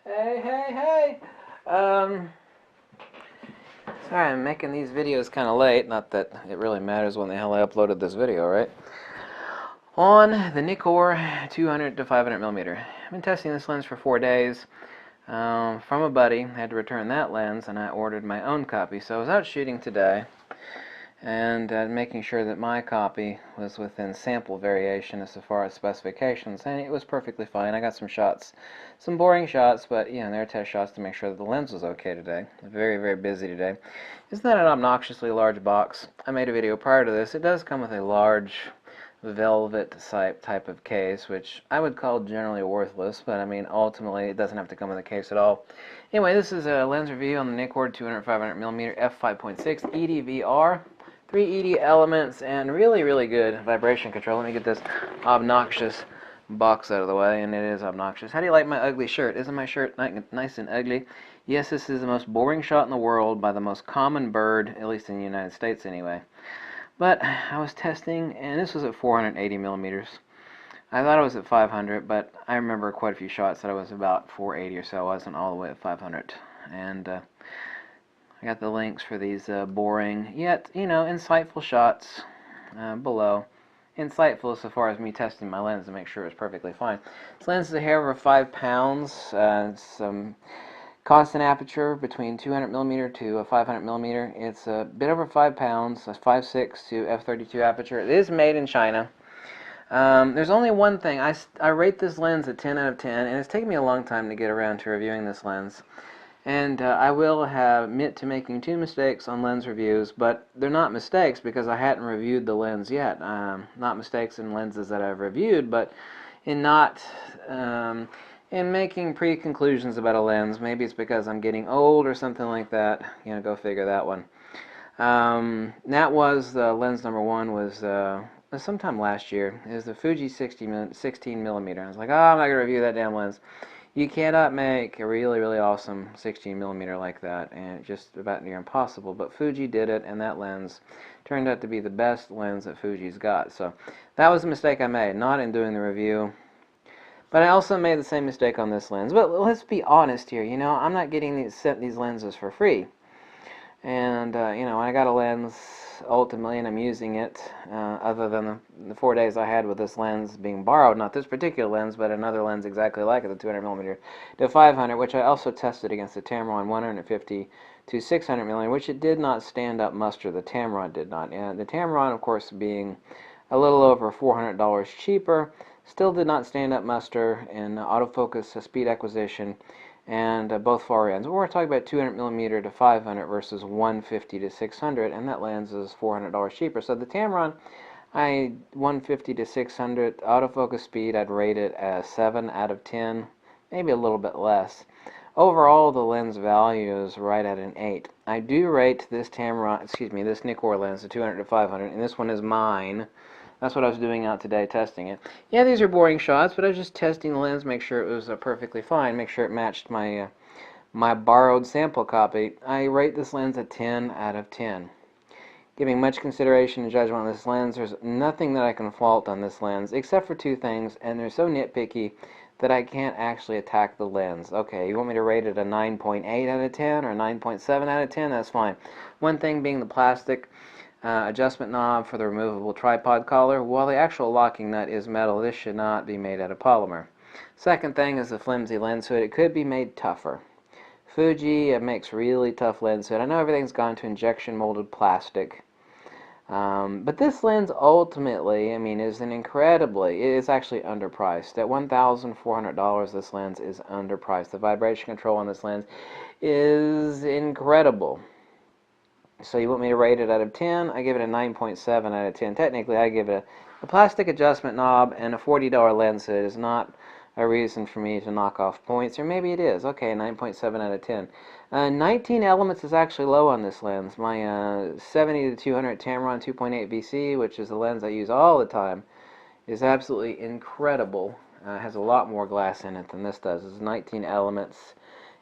Hey, hey, hey! Um, Sorry, I'm making these videos kind of late. Not that it really matters when the hell I uploaded this video, right? On the Nikkor 200-500mm. I've been testing this lens for 4 days from a buddy. I had to return that lens, and I ordered my own copy. So I was out shooting today, and making sure that my copy was within sample variation as far as specifications, and it was perfectly fine. I got some shots, some boring shots, but yeah, they're test shots to make sure that the lens was okay today. Very, very busy today. Isn't that an obnoxiously large box? I made a video prior to this. It does come with a large velvet type of case, which I would call generally worthless, but I mean ultimately it doesn't have to come with a case at all. Anyway, this is a lens review on the Nikkor 200-500mm f5.6 EDVR. 3 ED elements and really, really good vibration control. Let me get this obnoxious box out of the way, and it is obnoxious. How do you like my ugly shirt? Isn't my shirt nice and ugly? Yes, this is the most boring shot in the world by the most common bird, at least in the United States anyway. But I was testing, and this was at 480 millimeters. I thought I was at 500, but I remember quite a few shots that I was about 480 or so. I wasn't all the way at 500. And I got the links for these boring, yet, insightful shots below. Insightful so far as me testing my lens to make sure it's perfectly fine. This lens is a hair over 5 pounds. It's constant aperture between 200mm to a 500mm. It's a bit over 5 pounds, a 5.6 to f32 aperture. It is made in China. There's only one thing. I rate this lens a 10 out of 10, and it's taken me a long time to get around to reviewing this lens. And I will admit to making 2 mistakes on lens reviews, but they're not mistakes because I hadn't reviewed the lens yet. Not mistakes in lenses that I've reviewed, but in not in making pre-conclusions about a lens. Maybe it's because I'm getting old or something like that. Go figure that one. That was lens number 1 was sometime last year. It was the Fuji 16mm. I was like, oh, I'm not going to review that damn lens. You cannot make a really, really awesome 16mm like that, and it's just about near impossible. But Fuji did it, and that lens turned out to be the best lens that Fuji's got. So that was a mistake I made, not in doing the review. But I also made the same mistake on this lens. But let's be honest here, I'm not getting sent these lenses for free. And, I got a lens ultimately, and I'm using it, other than the 4 days I had with this lens being borrowed, not this particular lens, but another lens exactly like it, the 200mm to 500, which I also tested against the Tamron 150 to 600mm, which it did not stand up muster. The Tamron did not. And the Tamron, of course, being a little over $400 cheaper, still did not stand up muster in autofocus speed acquisition, and both far ends. We're talking about 200mm to 500 versus 150 to 600, and that lens is $400 cheaper. So the Tamron, 150 to 600 autofocus speed, I'd rate it as 7 out of 10, maybe a little bit less. Overall, the lens value is right at an 8. I do rate this this Nikkor lens, the 200 to 500, and this one is mine. That's what I was doing out today, testing it. Yeah, these are boring shots, but I was just testing the lens, make sure it was perfectly fine, make sure it matched my my borrowed sample copy. I rate this lens a 10 out of 10. Giving much consideration and judgment on this lens, there's nothing that I can fault on this lens, except for 2 things, and they're so nitpicky that I can't actually attack the lens. Okay, you want me to rate it a 9.8 out of 10 or 9.7 out of 10? That's fine. One thing being the plastic adjustment knob for the removable tripod collar. While the actual locking nut is metal, this should not be made out of polymer. Second thing is the flimsy lens hood. It could be made tougher. Fuji makes really tough lens hood. I know everything's gone to injection molded plastic. But this lens ultimately, is it's actually underpriced. At $1,400, this lens is underpriced. The vibration control on this lens is incredible. So you want me to rate it out of 10? I give it a 9.7 out of 10. Technically, I give it a plastic adjustment knob and a $40 lens hood is not a reason for me to knock off points, or maybe it is. Okay, 9.7 out of 10. 19 elements is actually low on this lens. My 70 to 200 Tamron 2.8 VC, which is the lens I use all the time, is absolutely incredible. Has a lot more glass in it than this does. It's 19 elements,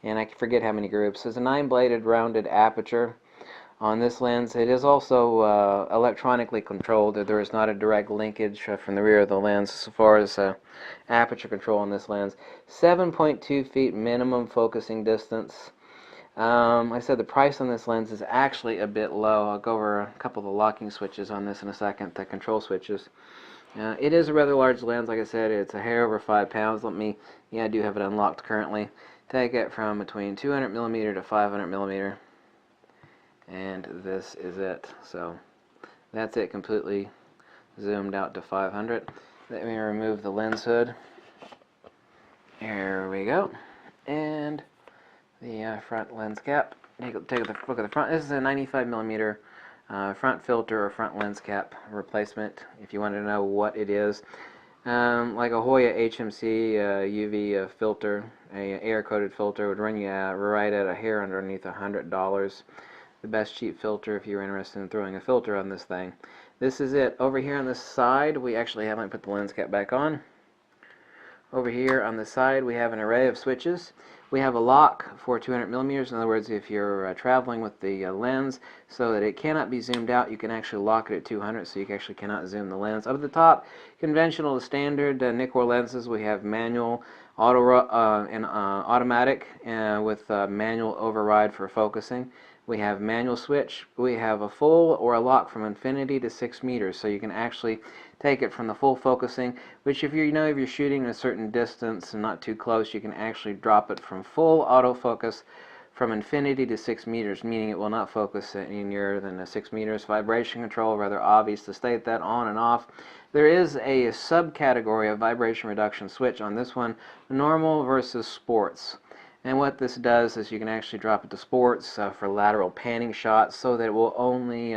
and I forget how many groups. There's a 9-bladed rounded aperture on this lens. It is also electronically controlled. There is not a direct linkage from the rear of the lens as far as aperture control on this lens. 7.2 feet minimum focusing distance. Like I said, the price on this lens is actually a bit low. I'll go over a couple of the locking switches on this in a second, the control switches. It is a rather large lens. Like I said, it's a hair over 5 pounds. I do have it unlocked currently. Take it from between 200mm to 500mm, and this is it. So that's it, completely zoomed out to 500. Let me remove the lens hood. There we go. And the front lens cap. Take a look at the front. This is a 95mm front filter or front lens cap replacement, if you want to know what it is. Like a Hoya HMC UV filter, a air-coated filter, would run you right at a hair underneath $100. The best cheap filter if you're interested in throwing a filter on this thing. This is it. Over here on this side, we actually haven't put the lens cap back on. Over here on the side, we have an array of switches. We have a lock for 200mm. In other words, if you're traveling with the lens so that it cannot be zoomed out, you can actually lock it at 200, so you actually cannot zoom the lens. Up at the top, conventional standard Nikkor lenses, we have manual, and automatic, with manual override for focusing. We have manual switch. We have a full or a lock from infinity to 6 meters, so you can actually take it from the full focusing, which if you're shooting a certain distance and not too close, you can actually drop it from full autofocus from infinity to 6 meters, meaning it will not focus any nearer than 6 meters. Vibration control, rather obvious to state that, on and off. There is a subcategory of vibration reduction switch on this one, normal versus sports. And what this does is you can actually drop it to sports for lateral panning shots, so that it will only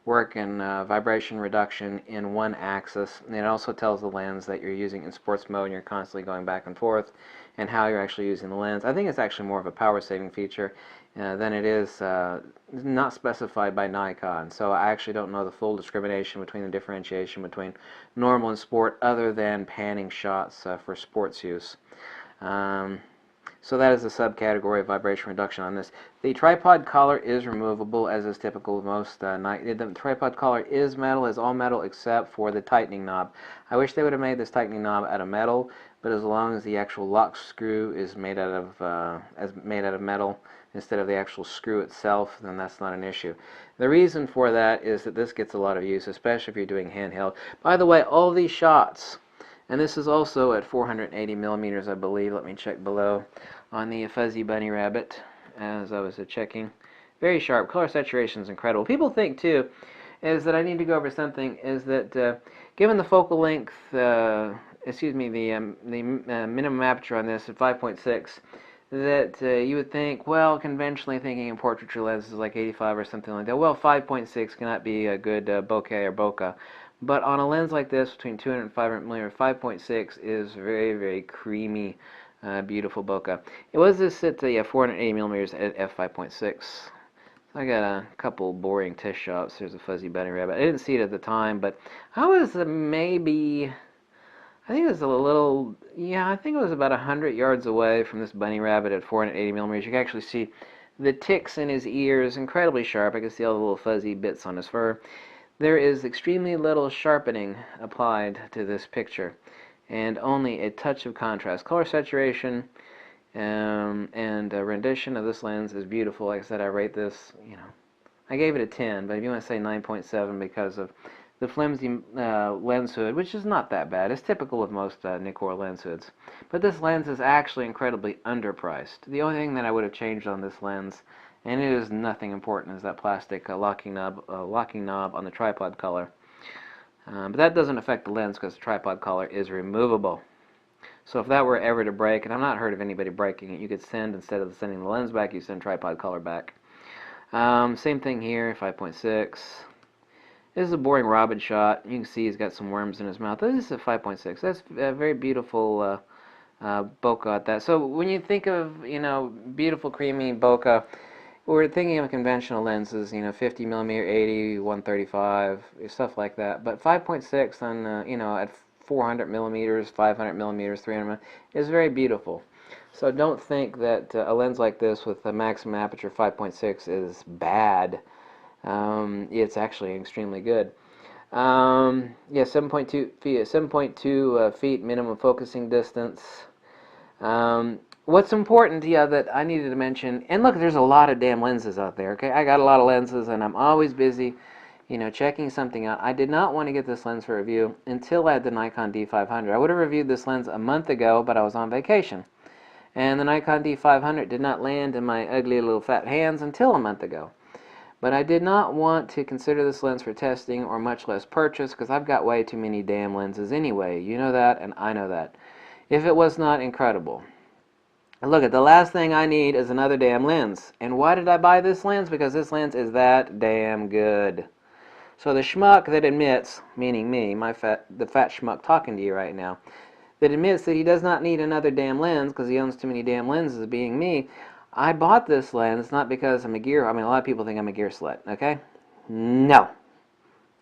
work in vibration reduction in one axis. And it also tells the lens that you're using in sports mode and you're constantly going back and forth, and how you're actually using the lens. I think it's actually more of a power saving feature than it is not specified by Nikon. So I actually don't know the full discrimination between the differentiation between normal and sport, other than panning shots for sports use. So that is a subcategory of vibration reduction on this. The tripod collar is removable, as is typical of most the tripod collar is metal, is all metal except for the tightening knob. I wish they would have made this tightening knob out of metal, but as long as the actual lock screw is made out of metal instead of the actual screw itself, then that's not an issue. The reason for that is that this gets a lot of use, especially if you're doing handheld. By the way, all these shots, and this is also at 480mm, I believe. Let me check below on the Fuzzy Bunny Rabbit, as I was checking. Very sharp. Color saturation is incredible. People think, too, is that I need to go over something, is that given the focal length, the minimum aperture on this at 5.6, that you would think, well, conventionally thinking in portraiture lenses like 85 or something like that, well, 5.6 cannot be a good bokeh or bokeh. But on a lens like this, between 200 and 500mm, 5.6 is very, very creamy, beautiful bokeh. It was this at 480mm at f5.6. So I got a couple boring test shots. There's a Fuzzy Bunny Rabbit. I didn't see it at the time, but I was maybe, I think it was a little, I think it was about 100 yards away from this bunny rabbit at 480mm. You can actually see the ticks in his ears, incredibly sharp. I can see all the little fuzzy bits on his fur. There is extremely little sharpening applied to this picture, and only a touch of contrast. Color saturation and rendition of this lens is beautiful. Like I said, I rate this, I gave it a 10, but if you want to say 9.7 because of the flimsy lens hood, which is not that bad. It's typical of most Nikkor lens hoods. But this lens is actually incredibly underpriced. The only thing that I would have changed on this lens, and it is nothing important, is that plastic locking knob on the tripod collar. But that doesn't affect the lens because the tripod collar is removable. So if that were ever to break, and I've not heard of anybody breaking it, you could send, instead of sending the lens back, you send tripod collar back. Same thing here, 5.6. This is a boring robin shot. You can see he's got some worms in his mouth. This is a 5.6. That's a very beautiful bokeh at that. So when you think of, beautiful creamy bokeh, we're thinking of conventional lenses, 50mm, 80, 135, stuff like that. But 5.6 on, at 400mm, 500mm, 300mm is very beautiful. So don't think that a lens like this with a maximum aperture 5.6 is bad. It's actually extremely good. Yeah, 7.2 feet, 7.2 feet minimum focusing distance. What's important, yeah, that I needed to mention, and look, there's a lot of damn lenses out there, okay? I got a lot of lenses, and I'm always busy, checking something out. I did not want to get this lens for review until I had the Nikon D500. I would have reviewed this lens a month ago, but I was on vacation. And the Nikon D500 did not land in my ugly little fat hands until a month ago. But I did not want to consider this lens for testing or much less purchase because I've got way too many damn lenses anyway. You know that, and I know that. If it was not incredible. Look, at the last thing I need is another damn lens. And why did I buy this lens? Because this lens is that damn good. So the schmuck that admits, meaning me, the fat schmuck talking to you right now, that admits that he does not need another damn lens because he owns too many damn lenses, being me, I bought this lens not because I'm a gear, a lot of people think I'm a gear slut, okay? No.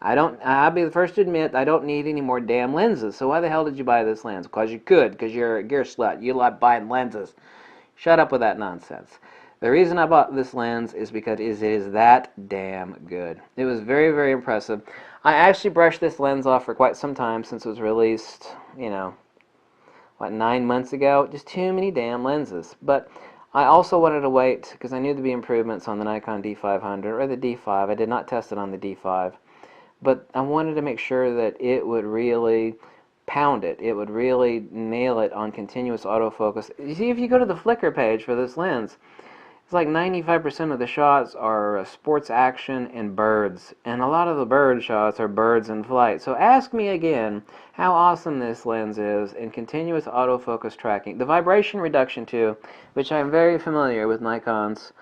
I'll be the first to admit I don't need any more damn lenses. So why the hell did you buy this lens? Because you could, because you're a gear slut. You like buying lenses. Shut up with that nonsense. The reason I bought this lens is because it is that damn good. It was very, very impressive. I actually brushed this lens off for quite some time since it was released, 9 months ago. Just too many damn lenses. But I also wanted to wait because I knew there'd be improvements on the Nikon D500 or the D5. I did not test it on the D5. But I wanted to make sure that it would really pound it. It would really nail it on continuous autofocus. You see, if you go to the Flickr page for this lens, it's like 95% of the shots are sports action and birds. And a lot of the bird shots are birds in flight. So ask me again how awesome this lens is in continuous autofocus tracking. The vibration reduction too, which I'm very familiar with Nikon's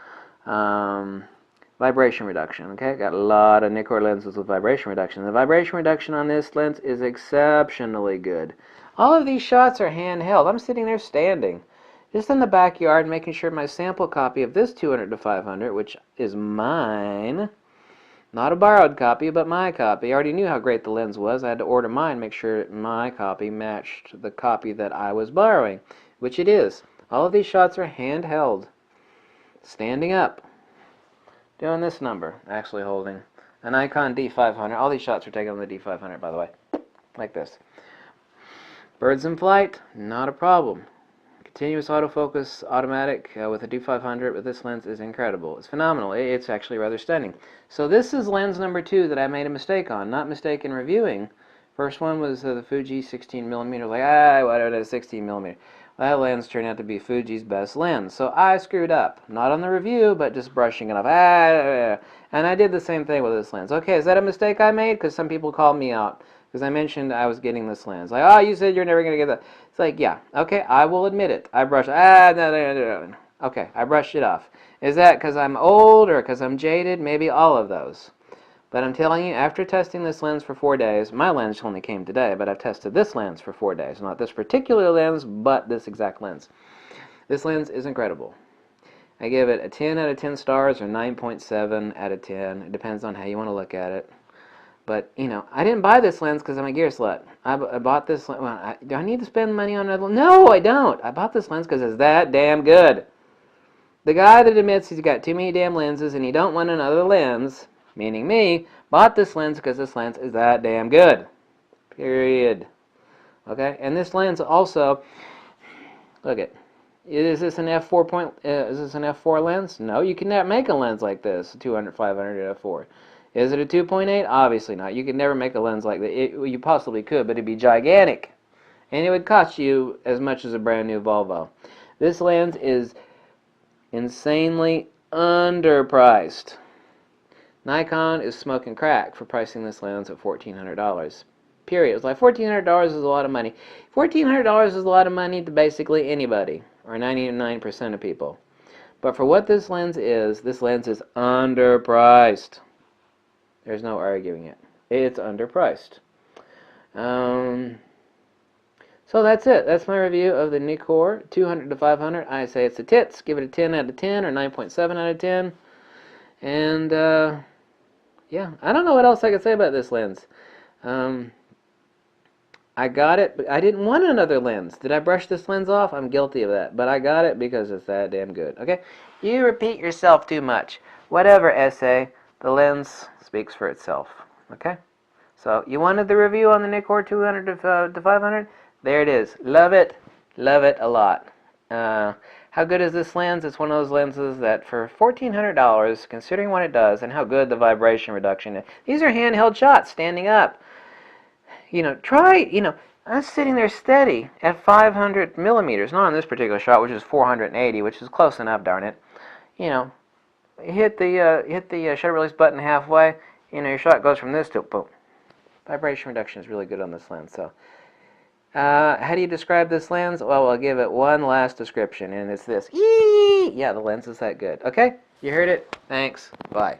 vibration reduction, okay? Got a lot of Nikkor lenses with vibration reduction. The vibration reduction on this lens is exceptionally good. All of these shots are handheld. I'm sitting there standing, just in the backyard, making sure my sample copy of this 200-500, which is mine, not a borrowed copy, but my copy. I already knew how great the lens was. I had to order mine, make sure my copy matched the copy that I was borrowing, which it is. All of these shots are handheld, standing up. Doing this number, actually holding a Nikon D500. All these shots are taken on the D500, by the way, like this. Birds in flight, not a problem. Continuous autofocus, automatic with a D500 with this lens is incredible. It's phenomenal. It's actually rather stunning. So this is lens number 2 that I made a mistake on, not mistake in reviewing. First one was the Fuji 16mm. Like, whatever, that's 16mm. That lens turned out to be Fuji's best lens. So I screwed up. Not on the review, but just brushing it off. And I did the same thing with this lens. Okay, is that a mistake I made? Because some people called me out. Because I mentioned I was getting this lens. Like, oh, you said you're never going to get that. It's like, yeah, okay, I will admit it. I brushed, no. Okay, I brushed it off. Is that because I'm old or because I'm jaded? Maybe all of those. But I'm telling you, after testing this lens for 4 days, my lens only came today, but I've tested this lens for 4 days. Not this particular lens, but this exact lens. This lens is incredible. I give it a 10 out of 10 stars or 9.7 out of 10. It depends on how you want to look at it. But, I didn't buy this lens because I'm a gear slut. I bought this lens. Well, do I need to spend money on another lens? No, I don't. I bought this lens because it's that damn good. The guy that admits he's got too many damn lenses and he don't want another lens, meaning me, bought this lens because this lens is that damn good. Period. Okay? And this lens also, look it. Is this an f4 is this an f4 lens? No, you cannot make a lens like this, 200-500 f4. Is it a 2.8? Obviously not. You could never make a lens like that. You possibly could, but it'd be gigantic. And it would cost you as much as a brand new Volvo. This lens is insanely underpriced. Nikon is smoking crack for pricing this lens at $1,400. Period. It's like $1,400 is a lot of money. $1,400 is a lot of money to basically anybody, or 99% of people. But for what this lens is underpriced. There's no arguing it. It's underpriced. So that's it. That's my review of the Nikkor 200-500. I say it's a tits. Give it a 10 out of 10 or 9.7 out of 10. And yeah, I don't know what else I could say about this lens. I got it, but I didn't want another lens. Did I brush this lens off? I'm guilty of that. But I got it because it's that damn good. Okay? You repeat yourself too much. Whatever, essay. the lens speaks for itself. Okay? So you wanted the review on the Nikkor 200-500? There it is. Love it. Love it a lot. How good is this lens? It's one of those lenses that for $1,400, considering what it does and how good the vibration reduction is. These are handheld shots, standing up. I'm sitting there steady at 500 millimeters. Not on this particular shot, which is 480, which is close enough, darn it. Hit the shutter release button halfway. Your shot goes from this to boom. Vibration reduction is really good on this lens. So, how do you describe this lens? Well, I'll give it one last description, and it's this. Eee! Yeah, the lens is that good. Okay, you heard it. Thanks. Bye.